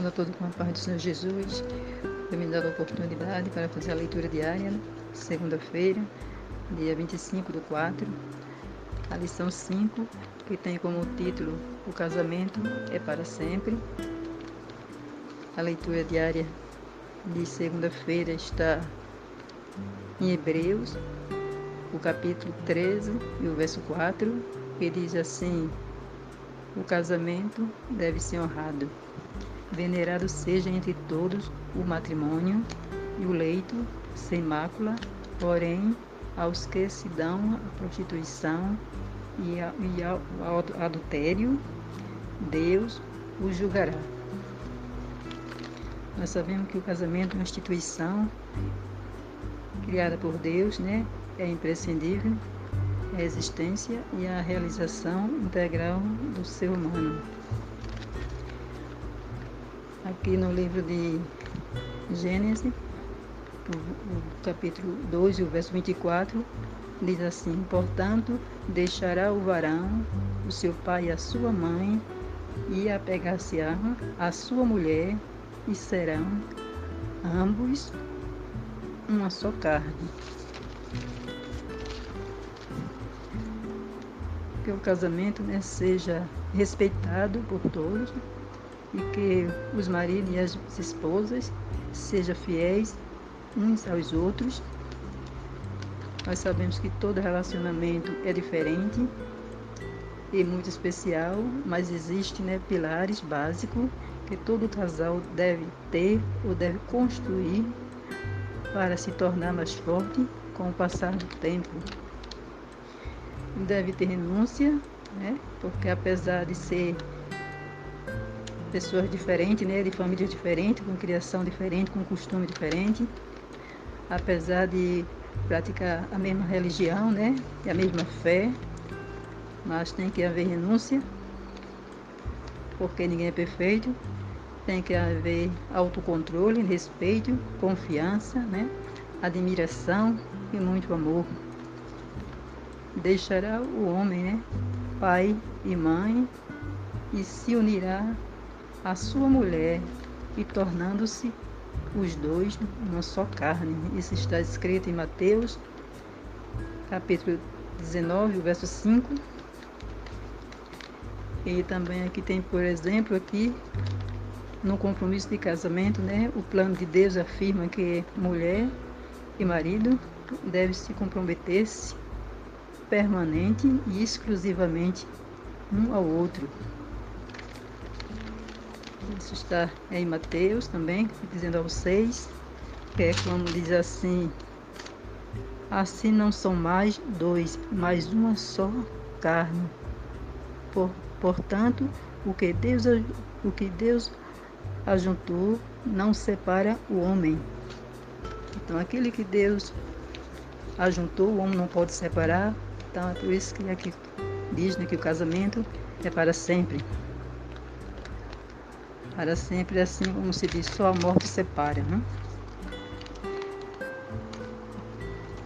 Saúde a todos com a paz do Senhor Jesus. Eu me dado a oportunidade para fazer a leitura diária, segunda-feira, dia 25/4, a lição 5, que tem como título O casamento é para sempre. A leitura diária de segunda-feira está em Hebreus, o capítulo 13 e o verso 4, que diz assim: o casamento deve ser honrado. Venerado seja entre todos o matrimônio e o leito sem mácula, porém, aos que se dão à prostituição e ao adultério, Deus os julgará. Nós sabemos que o casamento é uma instituição criada por Deus, é imprescindível a existência e a realização integral do ser humano. Aqui no livro de Gênesis, o capítulo 2 e o verso 24, diz assim: portanto, deixará o varão, o seu pai e a sua mãe, e apegar-se-á à sua mulher, e serão ambos uma só carne. Que o casamento seja respeitado por todos e que os maridos e as esposas sejam fiéis uns aos outros. Nós sabemos que todo relacionamento é diferente e muito especial, mas existem pilares básicos que todo casal deve ter ou deve construir para se tornar mais forte com o passar do tempo. Deve ter renúncia, porque apesar de ser pessoas diferentes, de famílias diferentes, com criação diferente, com costume diferente, apesar de praticar a mesma religião, e a mesma fé, mas tem que haver renúncia, porque ninguém é perfeito. Tem que haver autocontrole, respeito, confiança, admiração e muito amor. Deixará o homem, pai e mãe, e se unirá à sua mulher, e tornando-se os dois uma só carne. Isso está escrito em Mateus, capítulo 19, verso 5. E também aqui tem, por exemplo, aqui no compromisso de casamento, o plano de Deus afirma que mulher e marido devem se comprometer-se permanente e exclusivamente um ao outro. Isso está em Mateus também, dizendo aos 6, que é como diz assim: assim não são mais dois, mas uma só carne. Portanto, o que Deus ajuntou, não separa o homem. Então, aquele que Deus ajuntou, o homem não pode separar. Então, é por isso que aqui diz que o casamento é para sempre. Para sempre, assim como se diz, só a morte separa.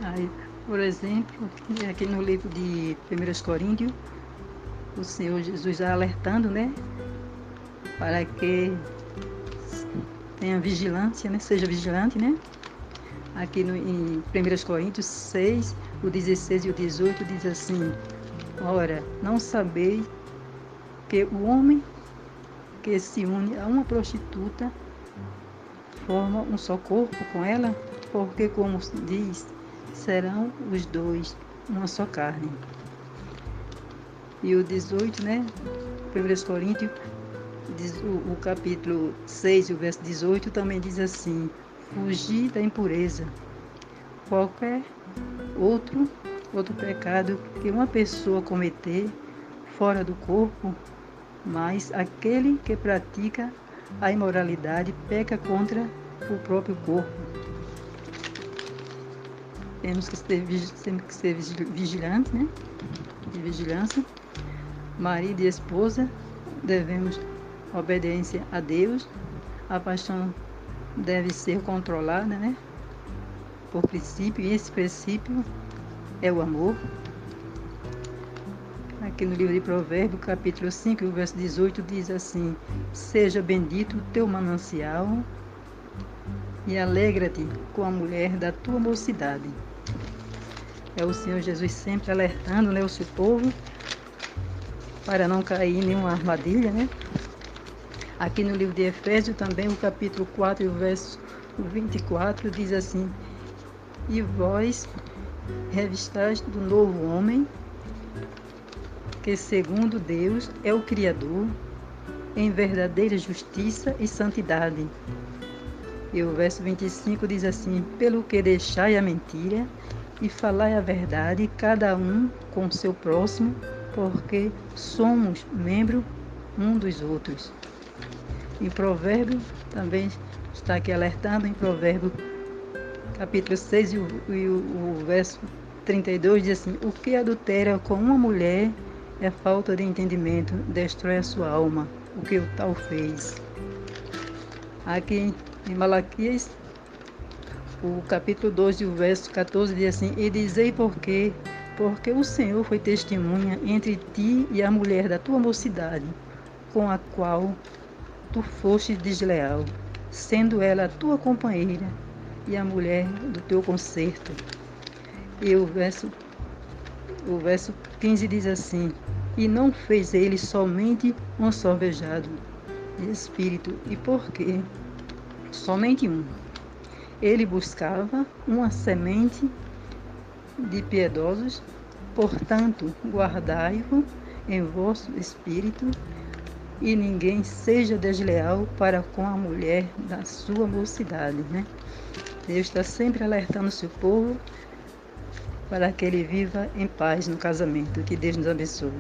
Aí, por exemplo, aqui no livro de 1 Coríntios, o Senhor Jesus está alertando, para que tenha vigilância, seja vigilante, Aqui em 1 Coríntios 6, o 16 e o 18 diz assim: ora, não sabeis que o homem que se une a uma prostituta forma um só corpo com ela? Porque, como diz, serão os dois uma só carne. E o 18, 1 Coríntios, o capítulo 6, o verso 18, também diz assim: fugir da impureza. Qualquer outro pecado que uma pessoa cometer fora do corpo, mas aquele que pratica a imoralidade peca contra o próprio corpo. Temos que ser vigilantes, de vigilância. Marido e esposa devemos obediência a Deus. A paixão deve ser controlada, por princípio, e esse princípio é o amor. Aqui no livro de Provérbios, capítulo 5, o verso 18, diz assim: seja bendito o teu manancial e alegra-te com a mulher da tua mocidade. É o Senhor Jesus sempre alertando, né, o seu povo para não cair em nenhuma armadilha, né? Aqui no livro de Efésios também, o capítulo 4 e o verso 24 diz assim: e vós revistais do novo homem, que segundo Deus é o Criador, em verdadeira justiça e santidade. E o verso 25 diz assim: pelo que deixai a mentira e falai a verdade, cada um com seu próximo, porque somos membros um dos outros. Em Provérbio, também está aqui alertando, em Provérbio, capítulo 6 e o verso 32 diz assim: o que adultera com uma mulher é falta de entendimento, destrói a sua alma, o que o tal fez. Aqui em Malaquias, o capítulo 2 e o verso 14 diz assim: e dizei porque o Senhor foi testemunha entre ti e a mulher da tua mocidade, com a qual tu foste desleal, sendo ela a tua companheira e a mulher do teu concerto. E o verso 15 diz assim: e não fez ele somente um sorvejado de espírito, e por quê? Somente um. Ele buscava uma semente de piedosos, portanto, guardai-o em vosso espírito, e ninguém seja desleal para com a mulher da sua mocidade, né? Deus está sempre alertando o seu povo para que ele viva em paz no casamento. Que Deus nos abençoe.